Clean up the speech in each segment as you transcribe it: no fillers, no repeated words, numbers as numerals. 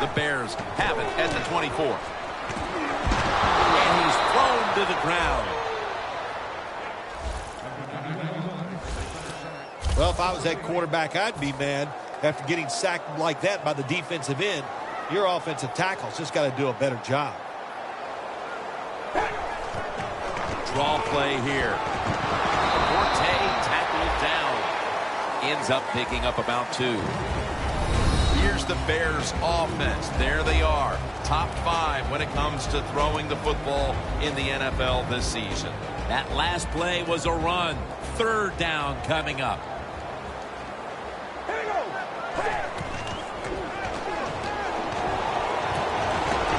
The Bears have it at the 24. And he's thrown to the ground. Well, if I was that quarterback, I'd be mad after getting sacked like that by the defensive end. Your offensive tackle's just got to do a better job. Draw play here. Forte tackled down. Ends up picking up about 2. Here's the Bears offense. There they are. Top 5 when it comes to throwing the football in the NFL this season. That last play was a run. 3rd down coming up.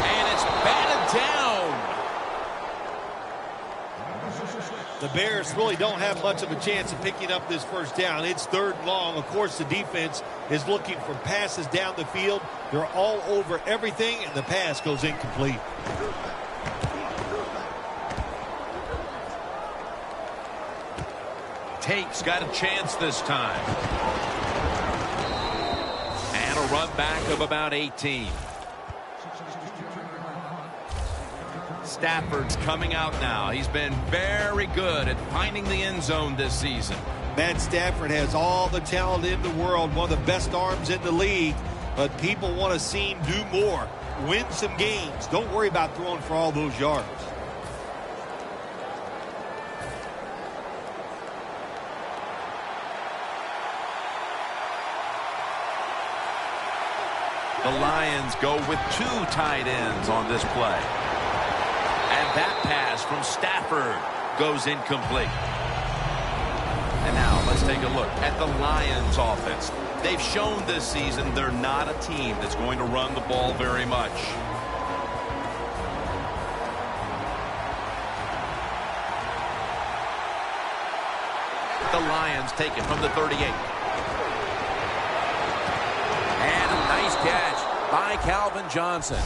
And it's batted down. The Bears really don't have much of a chance of picking up this first down. It's 3rd and long. Of course, the defense is looking for passes down the field. They're all over everything, and the pass goes incomplete. Tate's got a chance this time. And a run back of about 18. Stafford's coming out now. He's been very good at finding the end zone this season. Matt Stafford has all the talent in the world, one of the best arms in the league, but people want to see him do more, win some games. Don't worry about throwing for all those yards. The Lions go with 2 tight ends on this play. And that pass from Stafford goes incomplete. And now let's take a look at the Lions offense. They've shown this season they're not a team that's going to run the ball very much. The Lions take it from the 38. And a nice catch by Calvin Johnson.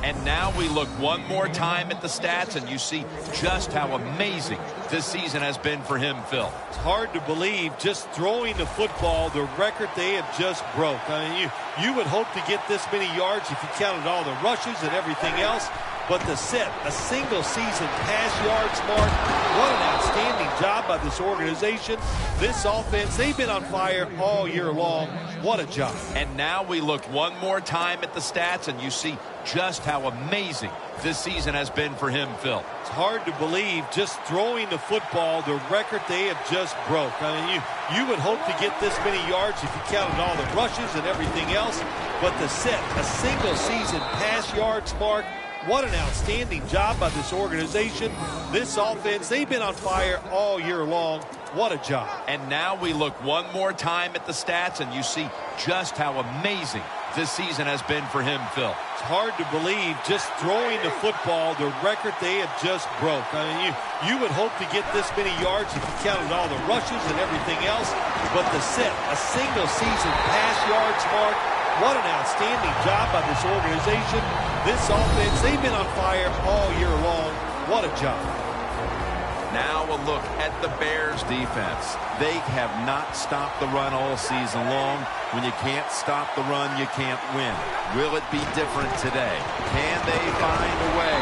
And now we look one more time at the stats, and you see just how amazing this season has been for him, Phil. It's hard to believe, just throwing the football, the record they have just broke. I mean, you would hope to get this many yards if you counted all the rushes and everything else. But to set a single-season pass yards mark, what an outstanding job by this organization. This offense, they've been on fire all year long. What a job. And now we look one more time at the stats, and you see just how amazing this season has been for him, Phil. It's hard to believe, just throwing the football, the record they have just broke. I mean, you would hope to get this many yards if you counted all the rushes and everything else. But to set a single-season pass yards mark, what an outstanding job by this organization. This offense, they've been on fire all year long. What a job. And now we look one more time at the stats, and you see just how amazing this season has been for him, Phil. It's hard to believe, just throwing the football, the record they have just broke. I mean, you would hope to get this many yards if you counted all the rushes and everything else. But to set a single-season pass yards mark, what an outstanding job by this organization. This offense, they've been on fire all year long. What a job. Now a look at the Bears defense. They have not stopped the run all season long. When you can't stop the run, you can't win. Will it be different today? Can they find a way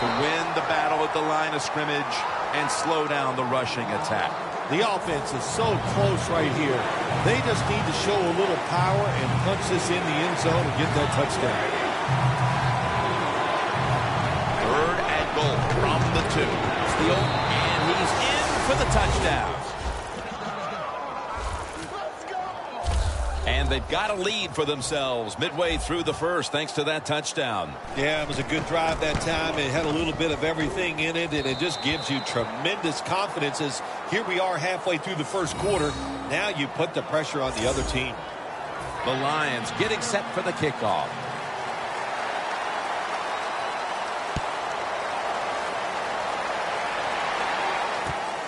to win the battle at the line of scrimmage and slow down the rushing attack? The offense is so close right here. They just need to show a little power and punch this in the end zone and get that touchdown. 3rd and goal from the 2. Steal, and he's in for the touchdown. And they've got a lead for themselves midway through the first thanks to that touchdown. Yeah, it was a good drive that time. It had a little bit of everything in it, and it just gives you tremendous confidence as here we are halfway through the first quarter. Now you put the pressure on the other team. The Lions getting set for the kickoff.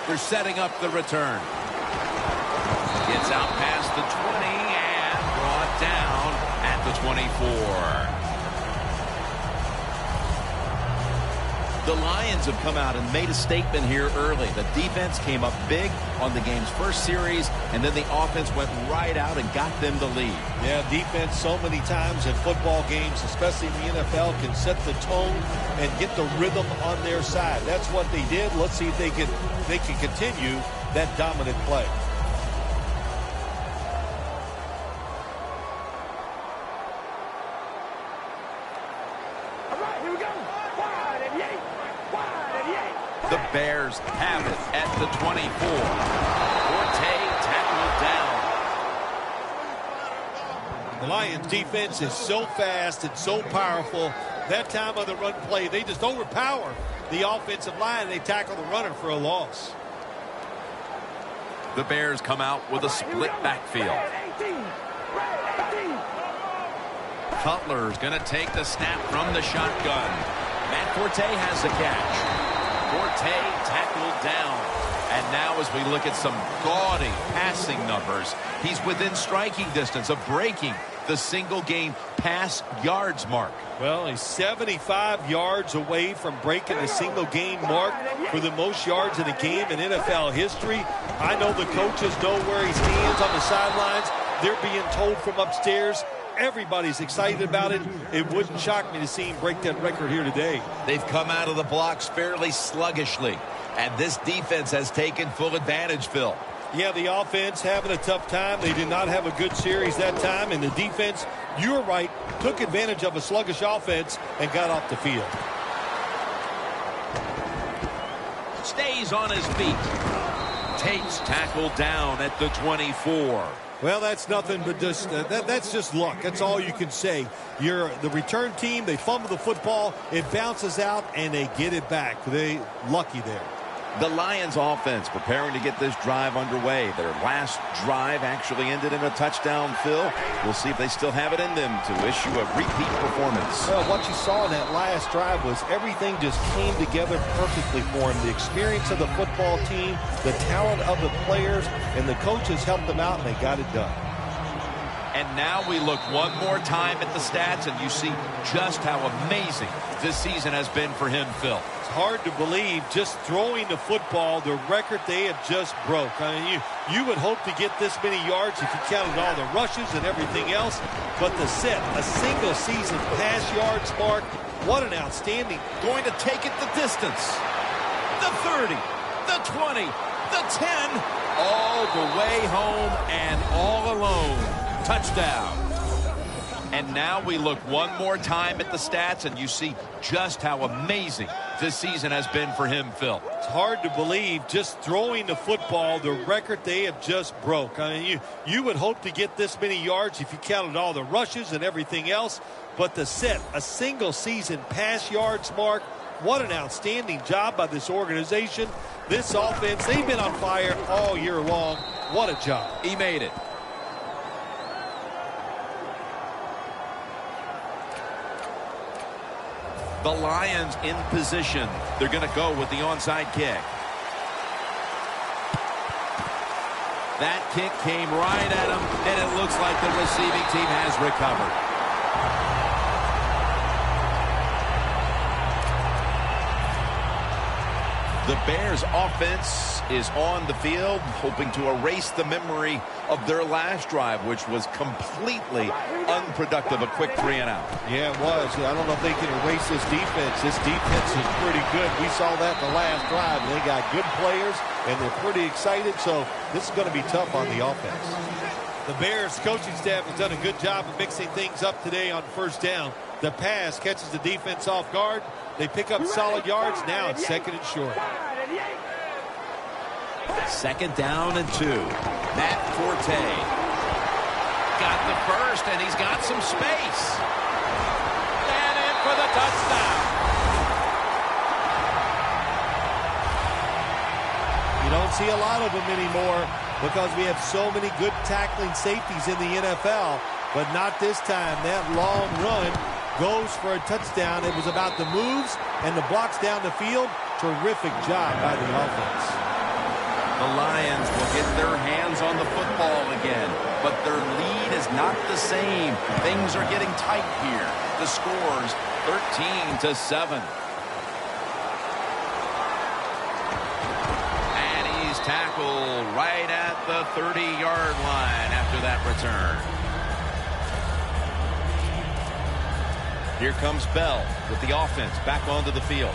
They're setting up the return. Gets out past the 20 and brought down at the 24. The Lions have come out and made a statement here early. The defense came up big on the game's first series, and then the offense went right out and got them the lead. Yeah, defense so many times in football games, especially in the NFL, can set the tone and get the rhythm on their side. That's what they did. Let's see if they can continue that dominant play. The Bears have it at the 24. Forte tackled down. The Lions defense is so fast and so powerful. That time on the run play, they just overpower the offensive line. They tackle the runner for a loss. The Bears come out with a split backfield. Cutler's going to take the snap from the shotgun. Matt Forte has the catch. Forte tackled down. And now as we look at some gaudy passing numbers, he's within striking distance of breaking the single-game pass yards mark. Well, he's 75 yards away from breaking the single-game mark for the most yards in a game in NFL history. I know the coaches know where he stands on the sidelines. They're being told from upstairs. Everybody's excited about it. It wouldn't shock me to see him break that record here today. They've come out of the blocks fairly sluggishly, and this defense has taken full advantage, Phil. Yeah, the offense having a tough time. They did not have a good series that time, and the defense, you're right, took advantage of a sluggish offense and got off the field. Stays on his feet. Tate's tackled down at the 24. Well, that's nothing but just that's just luck. That's all you can say. You're the return team. They fumble the football. It bounces out, and they get it back. They lucky there. The Lions offense preparing to get this drive underway. Their last drive actually ended in a touchdown, Phil. We'll see if they still have it in them to issue a repeat performance. Well, what you saw in that last drive was everything just came together perfectly for them. The experience of the football team, the talent of the players, and the coaches helped them out, and they got it done. And now we look one more time at the stats, and you see just how amazing this season has been for him, Phil. It's hard to believe, just throwing the football, the record they have just broke. I mean, you would hope to get this many yards if you counted all the rushes and everything else, but to set a single season pass yards mark, what an outstanding. Going to take it the distance. The 30, the 20, the 10, all the way home and all alone. Touchdown. And now we look one more time at the stats, and you see just how amazing this season has been for him, Phil. It's hard to believe, just throwing the football, the record they have just broke. I mean, you would hope to get this many yards if you counted all the rushes and everything else, but to set a single season pass yards mark, what an outstanding job by this organization. This offense, they've been on fire all year long. What a job. He made it. The Lions in position. They're going to go with the onside kick. That kick came right at him, and it looks like the receiving team has recovered. The Bears offense is on the field, hoping to erase the memory of their last drive, which was completely unproductive, a quick 3-and-out. Yeah, it was. I don't know if they can erase this defense. This defense is pretty good. We saw that in the last drive. They got good players, and they're pretty excited, so this is going to be tough on the offense. The Bears coaching staff has done a good job of mixing things up today on first down. The pass catches the defense off guard. They pick up solid yards. Now it's second and short. Second down and 2. Matt Forte got the first, and he's got some space. And in for the touchdown. You don't see a lot of them anymore because we have so many good tackling safeties in the NFL, but not this time. That long run goes for a touchdown. It was about the moves and the blocks down the field. Terrific job by the offense. The Lions will get their hands on the football again, but their lead is not the same. Things are getting tight here. The score's 13-7. tackle right at the 30-yard line after that return. Here comes Bell with the offense back onto the field.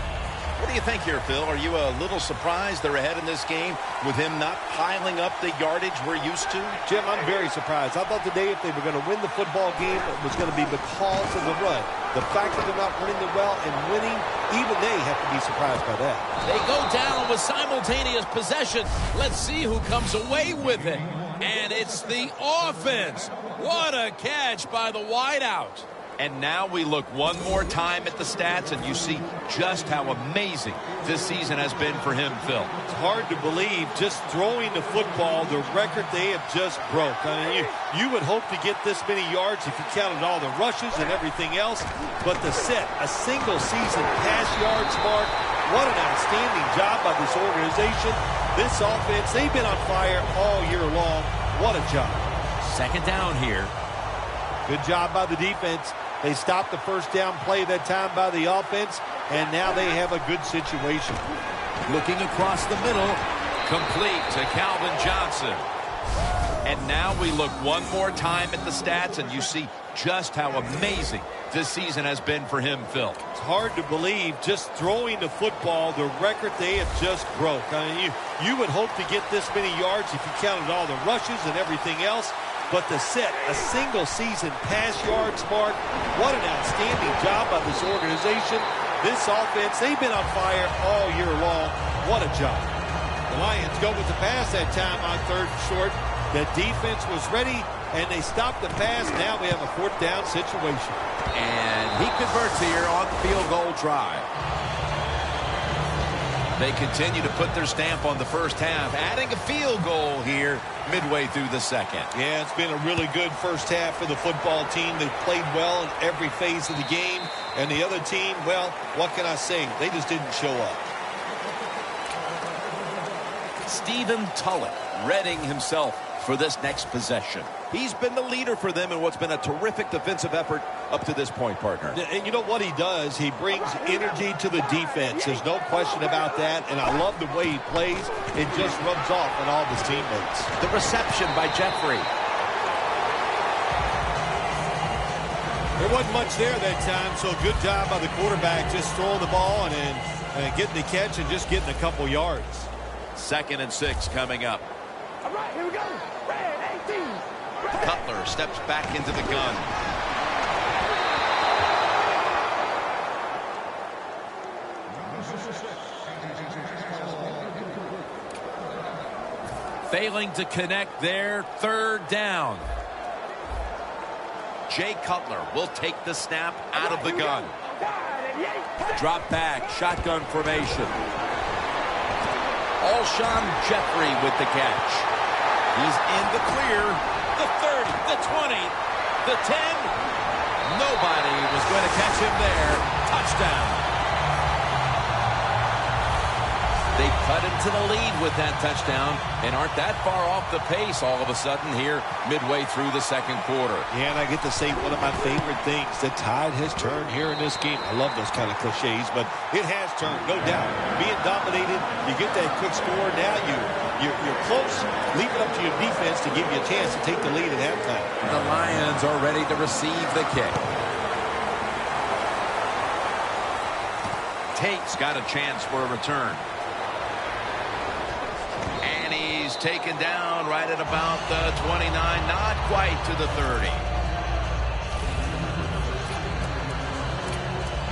What do you think here, Phil? Are you a little surprised they're ahead in this game with him not piling up the yardage we're used to? Jim, I'm very surprised. I thought today if they were going to win the football game, it was going to be because of the run. The fact that they're not running the well and winning, even they have to be surprised by that. They go down with simultaneous possession. Let's see who comes away with it. And it's the offense. What a catch by the wideout. And now we look one more time at the stats, and you see just how amazing this season has been for him, Phil. It's hard to believe, just throwing the football, the record they have just broke. I mean, you would hope to get this many yards if you counted all the rushes and everything else, but to set a single season pass yards mark, what an outstanding job by this organization. This offense, they've been on fire all year long. What a job. Second down here. Good job by the defense. They stopped the first down play that time by the offense, and now they have a good situation. Looking across the middle. Complete to Calvin Johnson. And now we look one more time at the stats, and you see just how amazing this season has been for him, Phil. It's hard to believe, just throwing the football, the record they have just broke. I mean, you would hope to get this many yards if you counted all the rushes and everything else. But to set a single season pass yards mark, what an outstanding job by this organization. This offense, they've been on fire all year long. What a job. The Lions go with the pass that time on third and short. The defense was ready, and they stopped the pass. Now we have a fourth down situation. And he converts here on the field goal try. They continue to put their stamp on the first half, adding a field goal here midway through the second. Yeah, it's been a really good first half for the football team. They've played well in every phase of the game. And the other team, well, what can I say? They just didn't show up. Stephen Tullett readying himself for this next possession. He's been the leader for them in what's been a terrific defensive effort up to this point, partner. And you know what he does? He brings energy to the defense. There's no question about that. And I love the way he plays. It just rubs off on all his teammates. The reception by Jeffrey. There wasn't much there that time, so good job by the quarterback just throwing the ball and getting the catch and just getting a couple yards. 2nd and 6 coming up. All right, here we go. Red 18. Cutler steps back into the gun. Failing to connect there. 3rd down. Jay Cutler will take the snap out of the gun. Drop back. Shotgun formation. Alshon Jeffrey with the catch. He's in the clear. The 30, the 20, the 10. Nobody was going to catch him there. Touchdown. They cut into the lead with that touchdown and aren't that far off the pace all of a sudden here midway through the second quarter. Yeah, and I get to say one of my favorite things, the tide has turned here in this game. I love those kind of cliches, but it has turned, no doubt. Being dominated, you get that quick score. Now you're close. Leave it up to your defense to give you a chance to take the lead at halftime. The Lions are ready to receive the kick. Tate's got a chance for a return. He's taken down right at about the 29, not quite to the 30.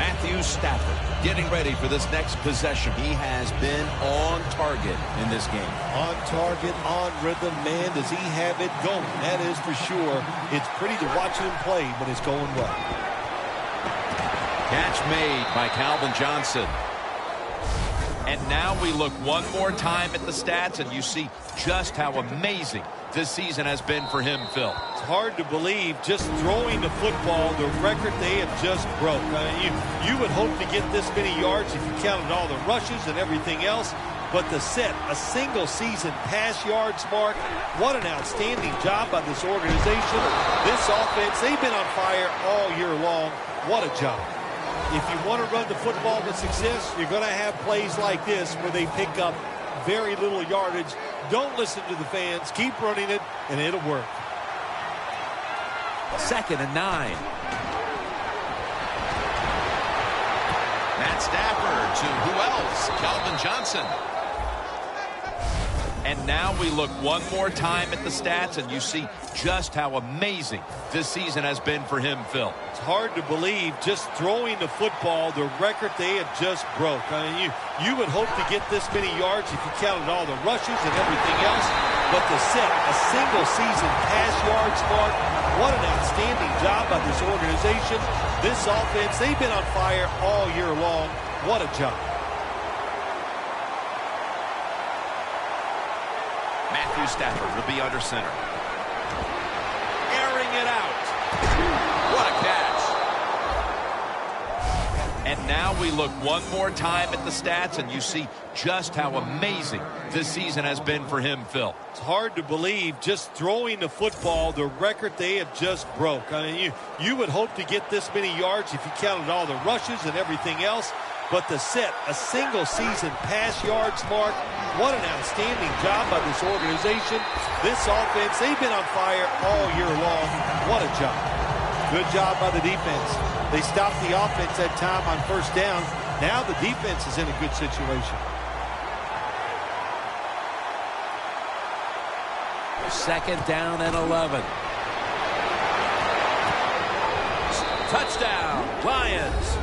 Matthew Stafford getting ready for this next possession. He has been on target in this game. On target, on rhythm, man, does he have it going? That is for sure. It's pretty to watch him play, but it's going well. Catch made by Calvin Johnson. And now we look one more time at the stats, and you see just how amazing this season has been for him, Phil. It's hard to believe, just throwing the football, the record they have just broke. I mean, you would hope to get this many yards if you counted all the rushes and everything else. But to set a single season pass yards mark, what an outstanding job by this organization. This offense, they've been on fire all year long. What a job. If you want to run the football with success, you're going to have plays like this where they pick up very little yardage Don't listen to the fans. Keep running it, and it'll work. 2nd and 9. Matt Stafford to who else? Calvin Johnson. And now we look one more time at the stats, and you see just how amazing this season has been for him, Phil. It's hard to believe, just throwing the football, the record they have just broke. I mean, you would hope to get this many yards if you counted all the rushes and everything else. But to set a single-season pass yards mark, what an outstanding job by this organization. This offense, they've been on fire all year long. What a job. Matthew Stafford will be under center. Airing it out. What a catch. And now we look one more time at the stats, and you see just how amazing this season has been for him, Phil. It's hard to believe, just throwing the football, the record they have just broke. I mean, you would hope to get this many yards if you counted all the rushes and everything else. But to set a single-season pass yards mark, what an outstanding job by this organization. This offense, they've been on fire all year long. What a job. Good job by the defense. They stopped the offense that time on 1st down. Now the defense is in a good situation. 2nd down and 11. Touchdown, Lions.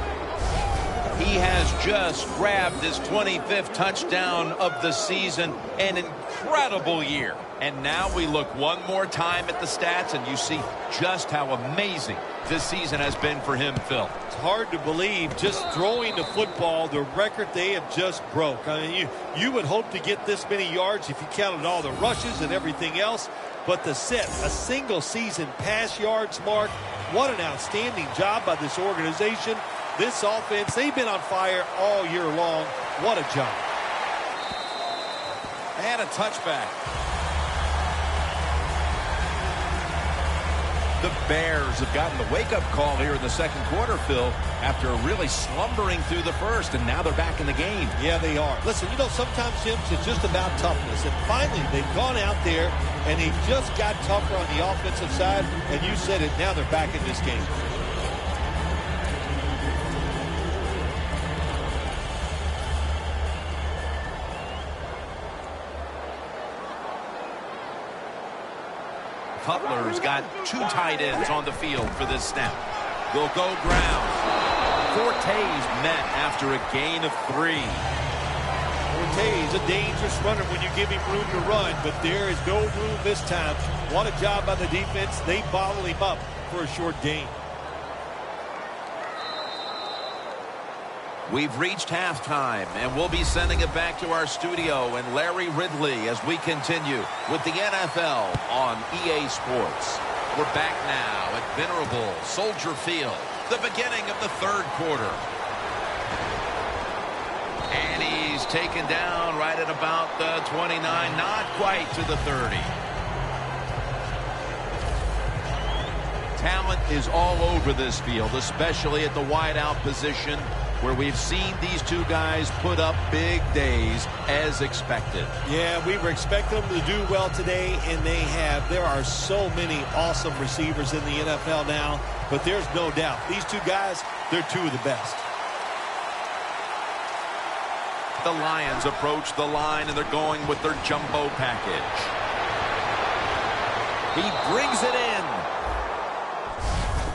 He has just grabbed his 25th touchdown of the season. An incredible year. And now we look one more time at the stats, and you see just how amazing this season has been for him, Phil. It's hard to believe, just throwing the football, the record they have just broke. I mean, you would hope to get this many yards if you counted all the rushes and everything else. But to set a single-season pass yards mark, what an outstanding job by this organization. This offense, they've been on fire all year long. What a job. And a touchback. The Bears have gotten the wake-up call here in the 2nd quarter, Phil, after really slumbering through the 1st, and now they're back in the game. Yeah, they are. Listen, you know, sometimes, Jim, it's just about toughness. And finally, they've gone out there, and they just got tougher on the offensive side. And you said it, now they're back in this game. Cutler's got 2 tight ends on the field for this snap. They'll go ground. Forte's met after a gain of 3. Forte's a dangerous runner when you give him room to run, but there is no room this time. What a job by the defense. They bottle him up for a short gain. We've reached halftime, and we'll be sending it back to our studio and Larry Ridley as we continue with the NFL on EA Sports. We're back now at venerable Soldier Field, the beginning of the 3rd quarter. And he's taken down right at about the 29, not quite to the 30. Talent is all over this field, especially at the wideout position, where we've seen these 2 guys put up big days as expected. Yeah, we were expecting them to do well today, and they have. There are so many awesome receivers in the NFL now, but there's no doubt. These 2 guys, they're 2 of the best. The Lions approach the line, and they're going with their jumbo package. He brings it in.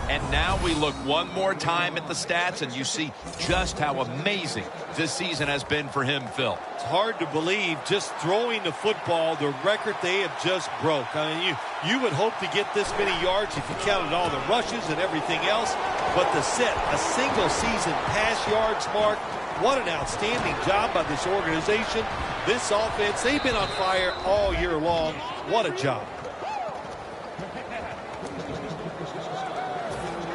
And now we look one more time at the stats, and you see just how amazing this season has been for him, Phil. It's hard to believe, just throwing the football, the record they have just broke. I mean, you would hope to get this many yards if you counted all the rushes and everything else. But to set a single-season pass yards mark, what an outstanding job by this organization. This offense, they've been on fire all year long. What a job.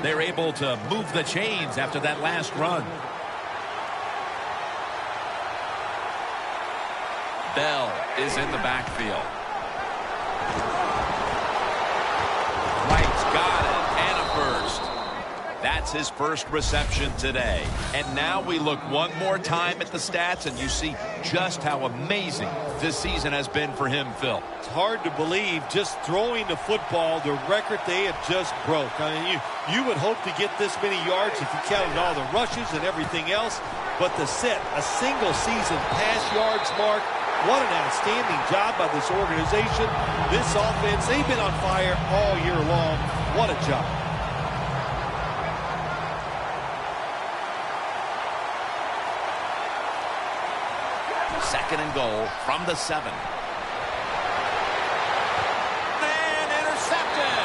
They're able to move the chains after that last run. Bell is in the backfield. White's got it, and a first. That That's his first reception today. And now we look one more time at the stats, and you see just how amazing this season has been for him, Phil. It's hard to believe, just throwing the football, the record they have just broke. I mean, you would hope to get this many yards if you counted all the rushes and everything else. But to set a single season pass yards mark, what an outstanding job by this organization. This offense, they've been on fire all year long. What a job. Second and goal from the 7. And intercepted.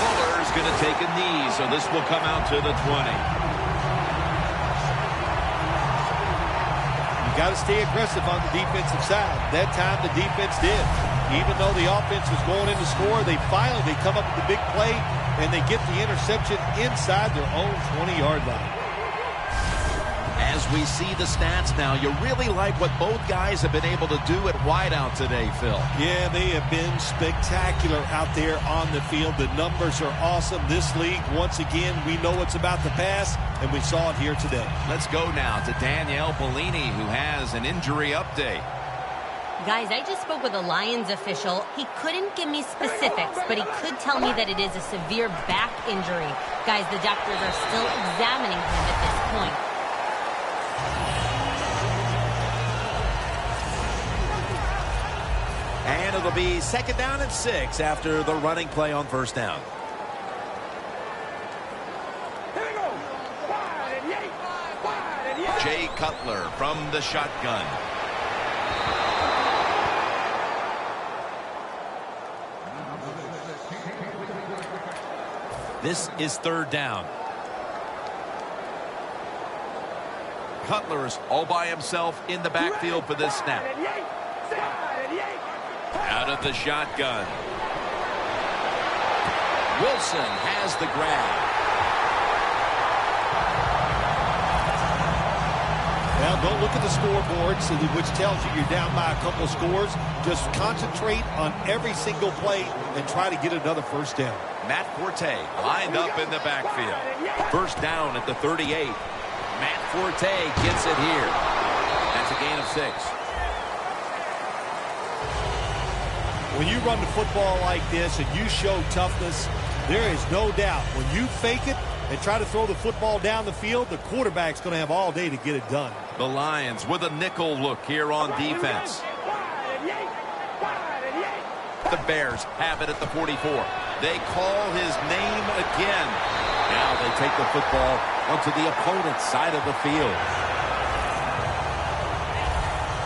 Fuller's going to take a knee, so this will come out to the 20. Got to stay aggressive on the defensive side. That time the defense did. Even though the offense was going in to score, they come up with the big play, and they get the interception inside their own 20-yard line. As we see the stats now, you really like what both guys have been able to do at wideout today, Phil. Yeah, they have been spectacular out there on the field. The numbers are awesome. This league, once again, we know it's about the pass, and we saw it here today. Let's go now to Danielle Bellini, who has an injury update. Guys, I just spoke with a Lions official. He couldn't give me specifics, but he could tell me that it is a severe back injury. Guys, the doctors are still examining him at this point. And it'll be 2nd down and 6 after the running play on 1st down. Here we go. Wide and yank. Wide and yank. Jay Cutler from the shotgun. This is 3rd down. Cutler's all by himself in the backfield for this snap. Wide and yank. Wide and yank. Out of the shotgun. Wilson has the grab. Well, don't look at the scoreboard, which tells you you're down by a couple scores. Just concentrate on every single play and try to get another 1st down. Matt Forte lined up in the backfield. 1st down at the 38. Matt Forte gets it here. That's a gain of 6. When you run the football like this and you show toughness, there is no doubt when you fake it and try to throw the football down the field, the quarterback's going to have all day to get it done. The Lions with a nickel look here on defense. The Bears have it at the 44. They call his name again. Now they take the football onto the opponent's side of the field.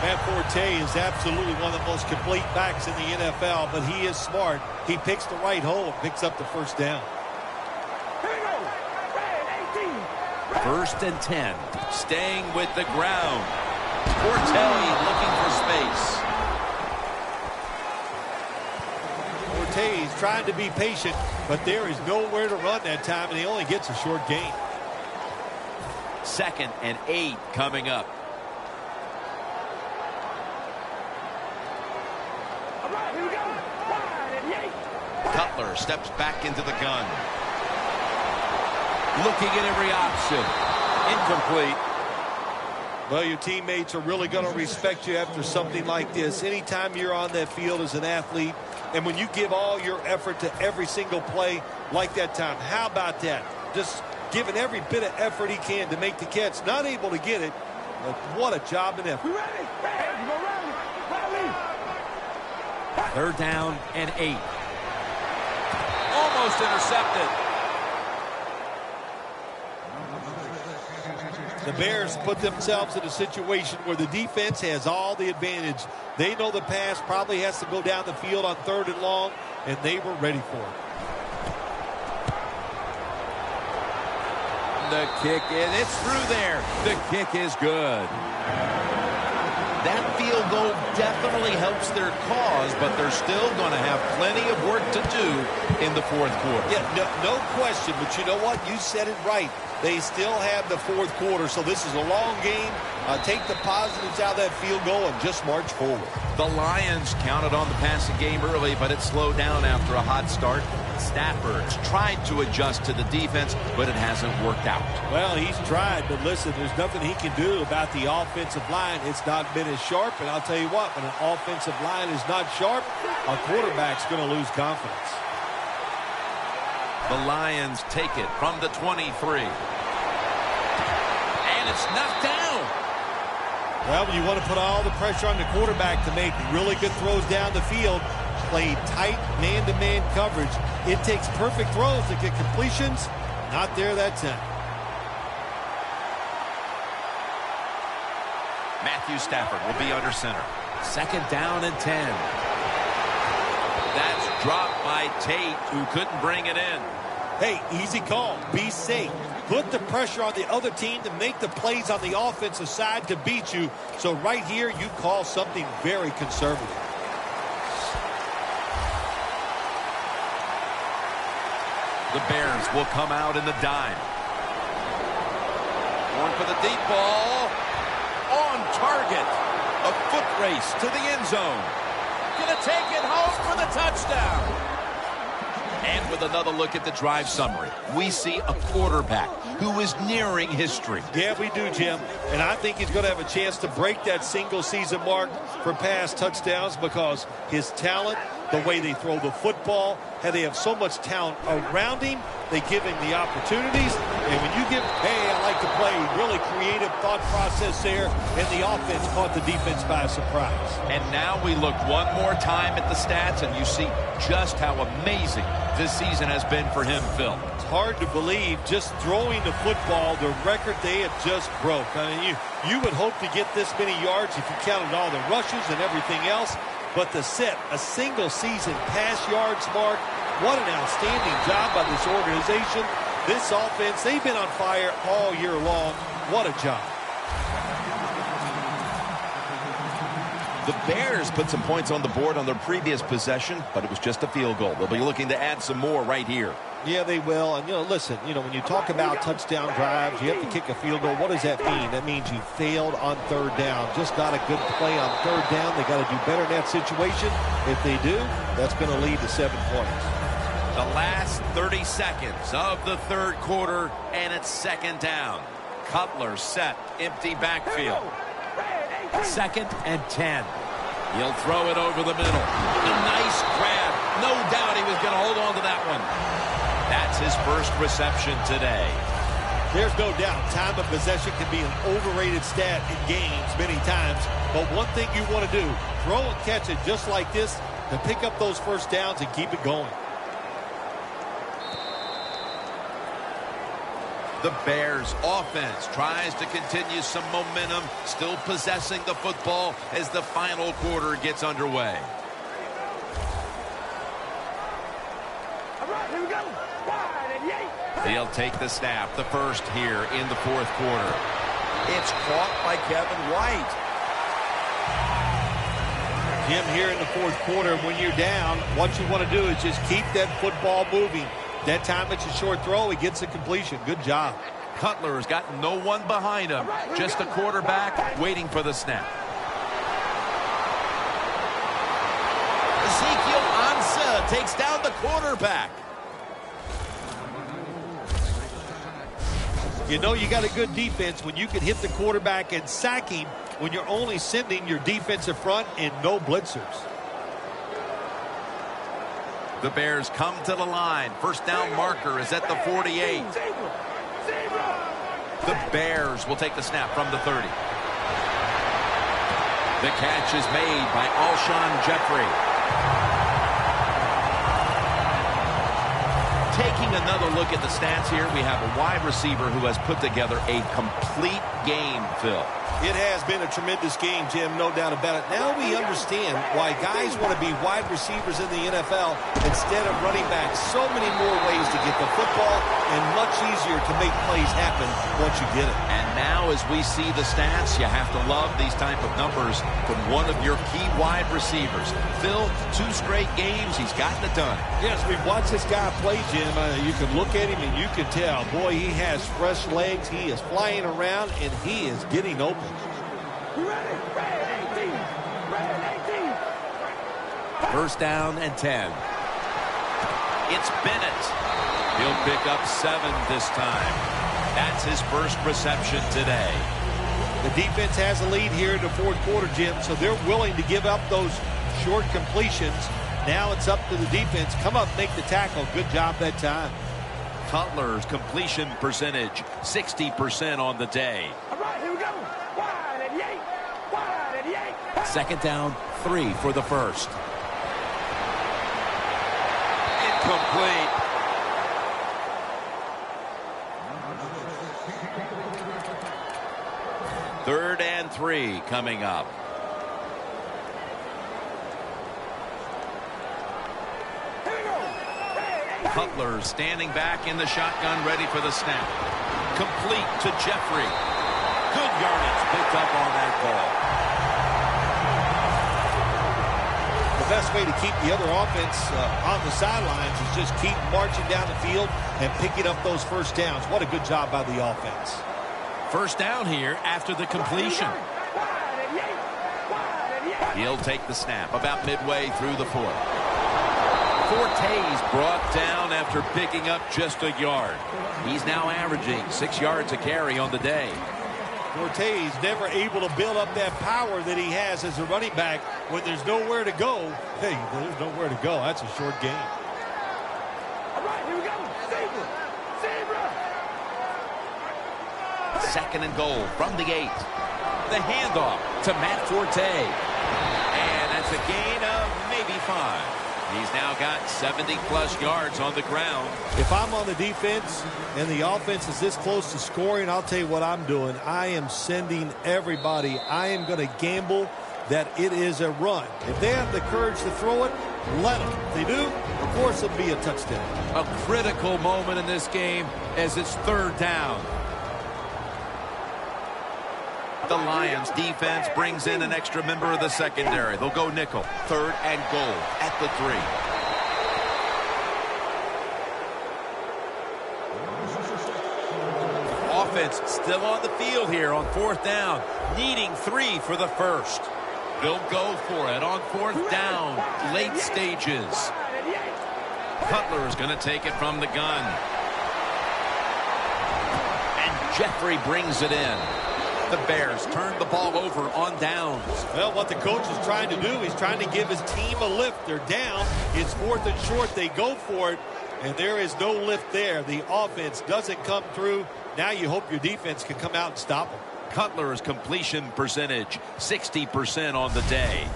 Matt Forte is absolutely one of the most complete backs in the NFL, but he is smart. He picks the right hole and picks up the 1st down. Here we go. Red 18. 1st and 10. Staying with the ground. Forte looking for space. Forte is trying to be patient, but there is nowhere to run that time, and he only gets a short gain. 2nd and 8 coming up. Here we go. Wide and yank. Cutler steps back into the gun. Looking at every option. Incomplete. Well, your teammates are really going to respect you after something like this. Anytime you're on that field as an athlete, and when you give all your effort to every single play like that time, how about that? Just giving every bit of effort he can to make the catch. Not able to get it, but what a job and effort. We ready? Ready. You go rally. Rally. 3rd down and 8. Almost intercepted. The Bears put themselves in a situation where the defense has all the advantage. They know the pass probably has to go down the field on 3rd and long, and they were ready for it. The kick is, it's through there. The kick is good. That field goal definitely helps their cause, but they're still going to have plenty of work to do in the 4th quarter. Yeah, no question, but you know what? You said it right. They still have the 4th quarter, so this is a long game. Take the positives out of that field goal and just march forward. The Lions counted on the passing game early, but it slowed down after a hot start. Stafford's tried to adjust to the defense, but it hasn't worked out. Well, he's tried, but listen, there's nothing he can do about the offensive line. It's not been as sharp, and I'll tell you what, when an offensive line is not sharp, a quarterback's going to lose confidence. The Lions take it from the 23. And it's knocked down. Well, when you want to put all the pressure on the quarterback to make really good throws down the field, play tight man-to-man coverage, it takes perfect throws to get completions. Not there that time. Matthew Stafford will be under center. 2nd down and 10. That's dropped by Tate, who couldn't bring it in. Hey, easy call. Be safe. Put the pressure on the other team to make the plays on the offensive side to beat you. So right here, you call something very conservative. The Bears will come out in the dime. Going for the deep ball. On target. A foot race to the end zone. Gonna take it home for the touchdown. And with another look at the drive summary, we see a quarterback who is nearing history. Yeah, we do, Jim. And I think he's going to have a chance to break that single-season mark for pass touchdowns because his talent, the way they throw the football, how they have so much talent around him, they give him the opportunities. And when you give, hey, I like to play, really creative thought process there, and the offense caught the defense by surprise. And now we look one more time at the stats, and you see just how amazing this season has been for him, Phil. It's hard to believe, just throwing the football, the record they have just broke. I mean, you would hope to get this many yards if you counted all the rushes and everything else. But to set a single-season pass yards mark, what an outstanding job by this organization. This offense, they've been on fire all year long. What a job. The Bears put some points on the board on their previous possession, but it was just a field goal. They'll be looking to add some more right here. Yeah, they will. And, listen, when you talk about touchdown drives, you have to kick a field goal. What does that mean? That means you failed on 3rd down. Just not a good play on 3rd down. They got to do better in that situation. If they do, that's going to lead to 7 points. The last 30 seconds of the 3rd quarter, and it's 2nd down. Cutler set, empty backfield. 2nd and 10. He'll throw it over the middle. A nice grab. No doubt he was going to hold on to that one. That's his first reception today. There's no doubt time of possession can be an overrated stat in games many times. But one thing you want to do, throw and catch it just like this to pick up those first downs and keep it going. The Bears offense tries to continue some momentum, still possessing the football as the final quarter gets underway. All right, here we go. Wide and yay. He'll take the snap, the first here in the 4th quarter. It's caught by Kevin White. Jim, here in the 4th quarter, when you're down, what you want to do is just keep that football moving. That time it's a short throw. He gets a completion. Good job. Cutler's got no one behind him. Just a quarterback waiting for the snap. Ezekiel Ansah takes down the quarterback. You got a good defense when you can hit the quarterback and sack him when you're only sending your defensive front and no blitzers. The Bears come to the line. First down marker is at the 48. The Bears will take the snap from the 30. The catch is made by Alshon Jeffrey. Taking another look at the stats here, we have a wide receiver who has put together a complete game, Phil. It has been a tremendous game, Jim, no doubt about it. Now we understand why guys want to be wide receivers in the NFL instead of running backs. So many more ways to get the football and much easier to make plays happen once you get it. And now as we see the stats, you have to love these type of numbers from one of your key wide receivers. Phil, 2 straight games, he's gotten it done. Yes, we've watched this guy play, Jim. You can look at him and you can tell, boy, he has fresh legs. He is flying around and he is getting open. Red 18. Red 18. First down and 10. It's Bennett. He'll pick up 7 this time. That's his first reception today. The defense has a lead here in the fourth quarter, Jim, so they're willing to give up those short completions. Now it's up to the defense. Come up, make the tackle. Good job that time. Cutler's completion percentage, 60% on the day. All right, here we go. Wide and yank. Wide and yank. Second down, 3 for the first. Incomplete. Third and 3 coming up. Cutler standing back in the shotgun, ready for the snap. Complete to Jeffrey. Good yardage picked up on that ball. The best way to keep the other offense on the sidelines is just keep marching down the field and picking up those first downs. What a good job by the offense. First down here after the completion. He'll take the snap about midway through the fourth. Forte's brought down after picking up just a yard. He's now averaging 6 yards a carry on the day. Forte's never able to build up that power that he has as a running back when there's nowhere to go. Hey, there's nowhere to go. That's a short game. All right, here we go. Zebra. Zebra. Second and goal from the 8. The handoff to Matt Forte. And that's a gain of maybe 5. He's now got 70-plus yards on the ground. If I'm on the defense and the offense is this close to scoring, I'll tell you what I'm doing. I am sending everybody. I am going to gamble that it is a run. If they have the courage to throw it, let them. If they do, of course it'll be a touchdown. A critical moment in this game as it's third down. The Lions defense brings in an extra member of the secondary. They'll go nickel. Third and goal at the 3. Offense still on the field here on fourth down. Needing 3 for the first. They'll go for it on fourth down. Late stages. Cutler is going to take it from the gun. And Jeffrey brings it in. The Bears turn the ball over on downs. Well, what the coach is trying to do, he's trying to give his team a lift. They're down. It's fourth and short. They go for it, and there is no lift there. The offense doesn't come through. Now you hope your defense can come out and stop them. Cutler's completion percentage, 60% on the day.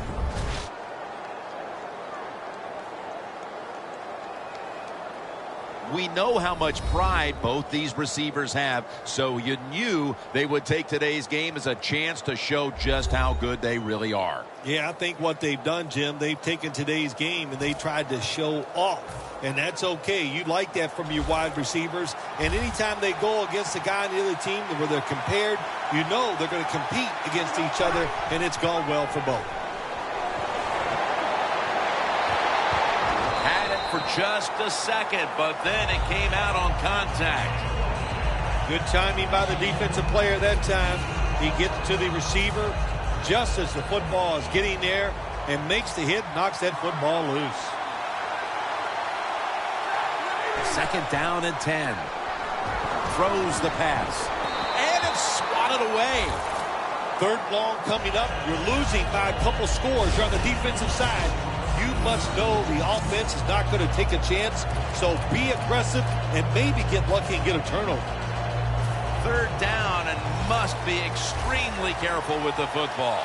We know how much pride both these receivers have, so you knew they would take today's game as a chance to show just how good they really are. Yeah, I think what they've done, Jim, they've taken today's game and they tried to show off. And that's okay. You like that from your wide receivers. And anytime they go against a guy on the other team where they're compared, you know they're going to compete against each other, and it's gone well for both. For just a second, but then it came out on contact. Good timing by the defensive player that time. He gets to the receiver just as the football is getting there and makes the hit, knocks that football loose. Second down and 10. Throws the pass. And it's swatted away. Third long coming up. You're losing by a couple scores. You're on the defensive side. You must know the offense is not going to take a chance, so be aggressive and maybe get lucky and get a turnover. Third down and must be extremely careful with the football.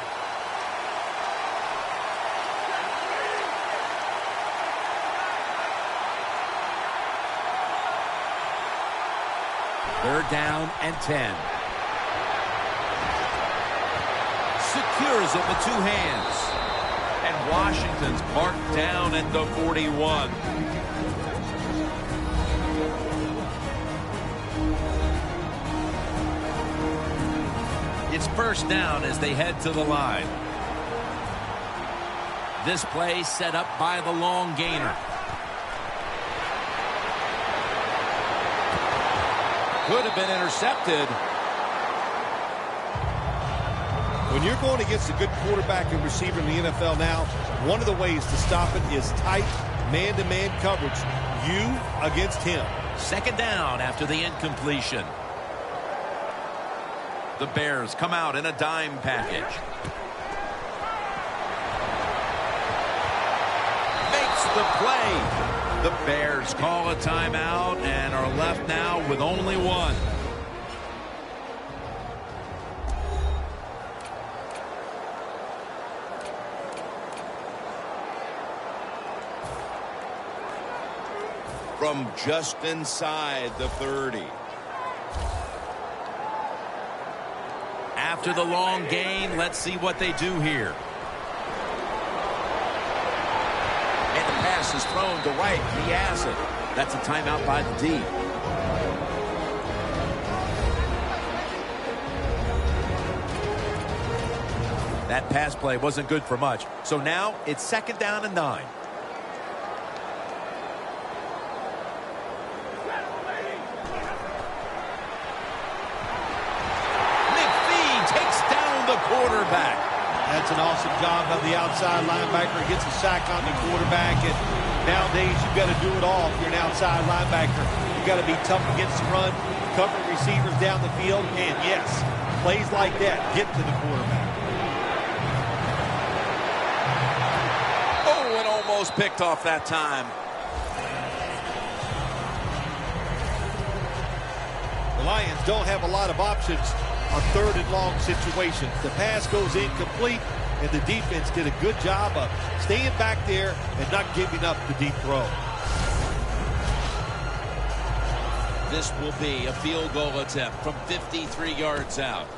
Third down and 10. Secures it with 2 hands. And Washington's marked down at the 41. It's first down as they head to the line. This play set up by the long gainer. Could have been intercepted. When you're going against a good quarterback and receiver in the NFL now, one of the ways to stop it is tight, man-to-man coverage. You against him. Second down after the incompletion. The Bears come out in a dime package. Makes the play. The Bears call a timeout and are left now with only one. From just inside the 30. After the long gain, let's see what they do here. And the pass is thrown to right. He has it. That's a timeout by the D. That pass play wasn't good for much. So now it's second down and 9. Quarterback. That's an awesome job by the outside linebacker. Gets a sack on the quarterback. And nowadays, you've got to do it all if you're an outside linebacker. You've got to be tough against the run, cover receivers down the field, and yes, plays like that get to the quarterback. Oh, and almost picked off that time. The Lions don't have a lot of options on third and long situations. The pass goes incomplete, and the defense did a good job of staying back there and not giving up the deep throw. This will be a field goal attempt from 53 yards out.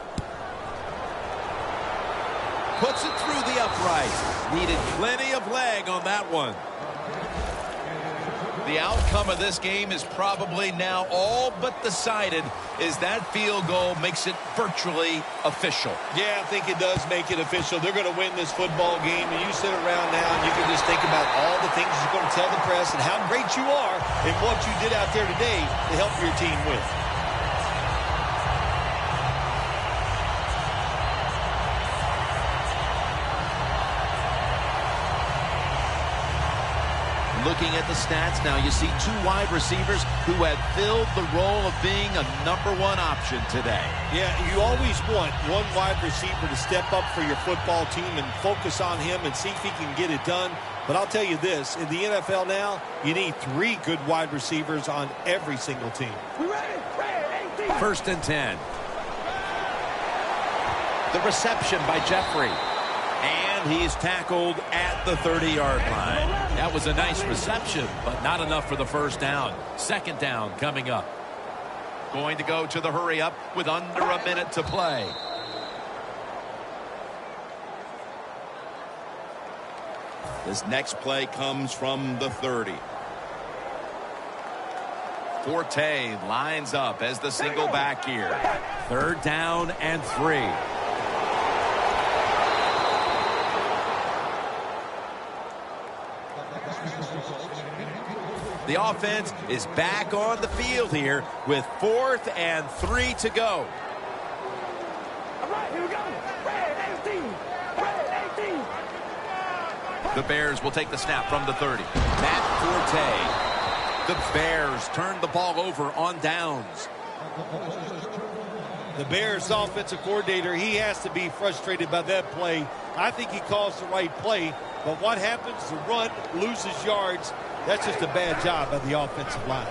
Puts it through the upright. Needed plenty of leg on that one. The outcome of this game is probably now all but decided, as that field goal makes it virtually official. Yeah, I think it does make it official. They're going to win this football game, and you sit around now and you can just think about all the things you're going to tell the press and how great you are and what you did out there today to help your team win. Looking at the stats now, you see two wide receivers who have filled the role of being a #1 option today. Yeah, you always want one wide receiver to step up for your football team and focus on him and see if he can get it done. But I'll tell you this, in the NFL now, you need 3 good wide receivers on every single team. We ready? Ready, 18. First and 10. The reception by Jeffrey. And he's tackled at the 30-yard line. That was a nice reception, but not enough for the first down. Second down coming up. Going to go to the hurry-up with under a minute to play. This next play comes from the 30. Forte lines up as the single back here. Third down and 3. The offense is back on the field here with 4th and 3 to go. All right, here we go. Red 18. Red 18. The Bears will take the snap from the 30. Matt Forte. The Bears turn the ball over on downs. The Bears offensive coordinator, he has to be frustrated by that play. I think he calls the right play, but what happens? The run loses yards. That's just a bad job by the offensive line.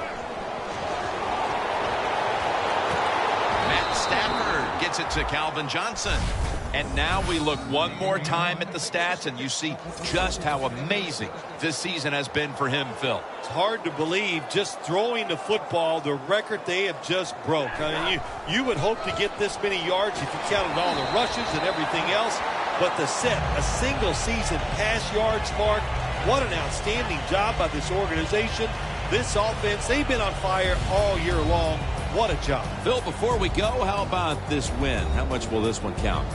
Matt Stafford gets it to Calvin Johnson. And now we look one more time at the stats, and you see just how amazing this season has been for him, Phil. It's hard to believe, just throwing the football, the record they have just broke. I mean, you would hope to get this many yards if you counted all the rushes and everything else. But to set a single season pass yards mark, what an outstanding job by this organization. This offense, they've been on fire all year long. What a job. Phil, before we go, how about this win? How much will this one count?